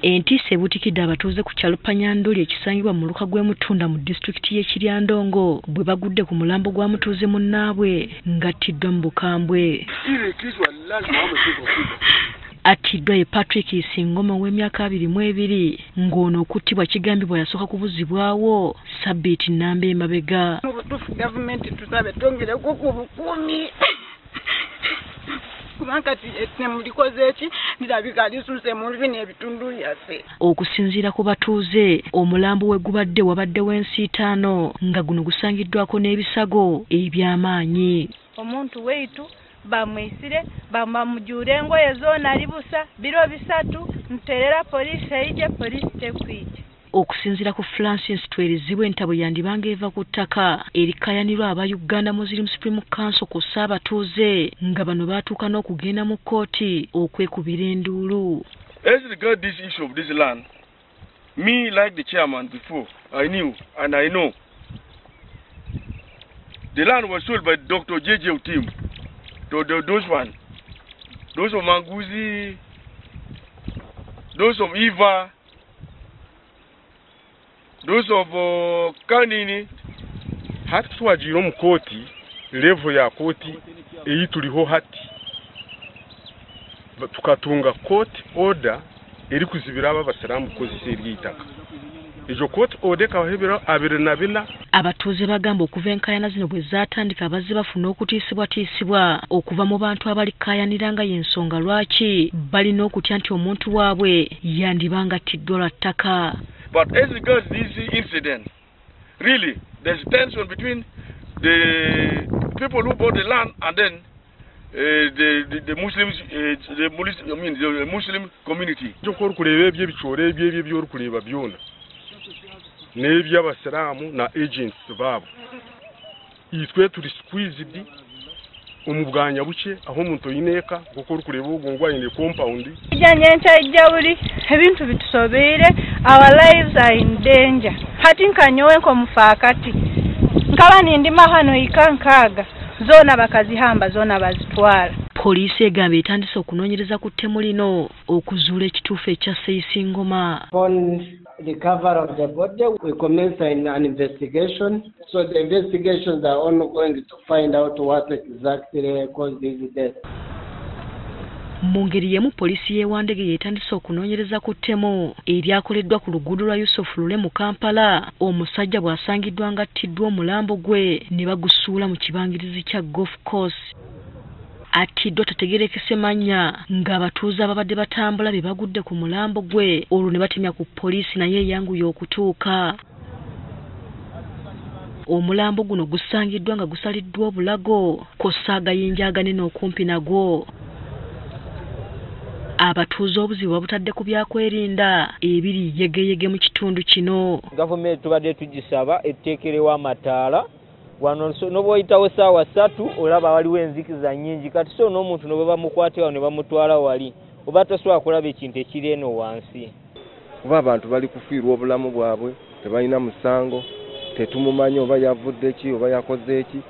Entiisa ebuutikidde abatuuze ku kyalo Panyandoli ekisangibwa mu Luka gw'Emutunda mu disitulikiti y'e Kiryandongo bwe bagudde ku mulambo gwa mutuuze munnaabwe ng'attiddwa mu bukambwe. Attiddwa ye Patrick Singoma ow'emyaka 22 ng'ono okuttibwa kigambibwa yasooka kubuzibwawo ssabbiiti nnamba emabega. Gavumenti tusabe twongereko ku bukuumi. Okusinziira ku batuuze omulambo we gubadde wabaddewo ensiitaano nga guno gusangiddwako n'ebisago eby'amaanyi. Omuntu weitu bamwisire bamujuure engoye zoona libusa biro 3 nterera poliisi eije poliisi tekwije. Okusinziira ku Francis Twerizibwe entabo yandibanga eva ku ttaka erikayanirwa aba Uganda Muslim Supreme Council ku saabatuuze nga bano baatuuka n'okugenda mu kkooti okwekubira enduulu. As regards this issue of this land, me like the chairman before, I knew and I know the land was sold by Dr. J.J. Otim to those of Manguzi, those of Eva, those of Kanini. Hati tuwajiro mu koti level ya koti eyi tuliho hati tukatunga court order eri kuzibira abasalamu kozise eryitaka ejo court order kawahebera 24. Abatuuze bagamba okuva enkayana zino bwe zaatandika abazze bafuna okutiisibwa okuva mu bantu abali kayaniranga y'ensonga lwaki balina okutya nti omuntu waabwe yandibanga attiddwa lwa ttaka. But as regards this incident, really, there's tension between the people who bought the land and then the Muslims, the Muslim community. Jokor kureba ebye bichore ebye byo kureba byona. N'eby'abasalamu na agents babo. Itwe turi squeezed umubwanya buke aho umuntu yineka gukora kureba ugongwa ine compound. Ijanyenta ijabuli ebintu bitusobere, our lives are in danger. Hati nkanyowe ko mufakati nkaba nindima hano ikankaaga zona bakazihamba zona bazitwala. Poliisi egamba etandise okunoonyereza ku ttemu lino okuzuula ekituufu ekya Singoma. Upon recovery of the body, we commence an investigation. So the investigations are ongoing to find out what exactly caused his death. Mu ngeri y'emu poliisi y'Ewandege yetandise okunoonyereza ku ttemu eryakoleddwa ku luguudo lwa Yusuf Lule mu Kampala omusajja bw'asangiddwa ng'attiddwa omulambo gwe ne bagusuula mu kibangirizi kya golf course. Attiddwa tategeerekese mannya ng'abatuuze ababadde batambula be bagudde ku mulambo gwe olwo ne batemya ku poliisi naye eyanguye okutuuka. Omulambo guno gusangiddwa nga gusaliddwa obulago kw'ossa agayinja aganene okumpi nagwo. Abatuuze obuzibu babutadde ku byakwerinda ebiri yegeyege mu kitundu kino. Gavumenti tubadde tugisaba etteekerewo amataala wano n'obwoyitawo essaawa 3 olaba waliwo enzikiza nnyingi kati so n'omuntu ne bwe bamukwate awo ne bamutwala wali oba tosobola kulaba ekintu ekiri eno wansi. Kuba abantu bali kufiirwa obulamu bwabwe tebalina musango tetumumanyi oba yavudde ki oba yakoze ki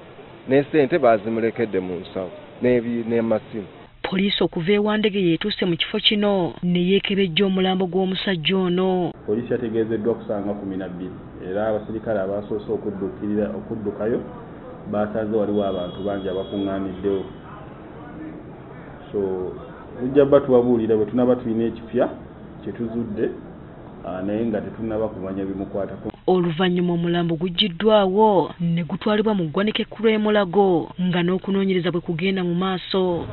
n'essente bazimulekedde mu nsawo n'emasimu. Poliisi okuva Ewandege yeetuuse mu kifo kino ne yeekebejja omulambo gw'omusajja ono. Poliisi yategeezeddwa kusanga 12 era abasirikale abasoose okuddukayo basanze waliwo abantu bangi abakuŋŋaaniddewo. So tujja batuwabuulira bwe tunaba tulina ekipya kye tuzudde naye nga tetunaba kumanya bimukwatako. Oluvannyuma omulambo guggiddwawo ne gutwalibwa mu ggwanika ekkulu e Mulago nga n'okunoonyereza bwe kugenda mu maaso.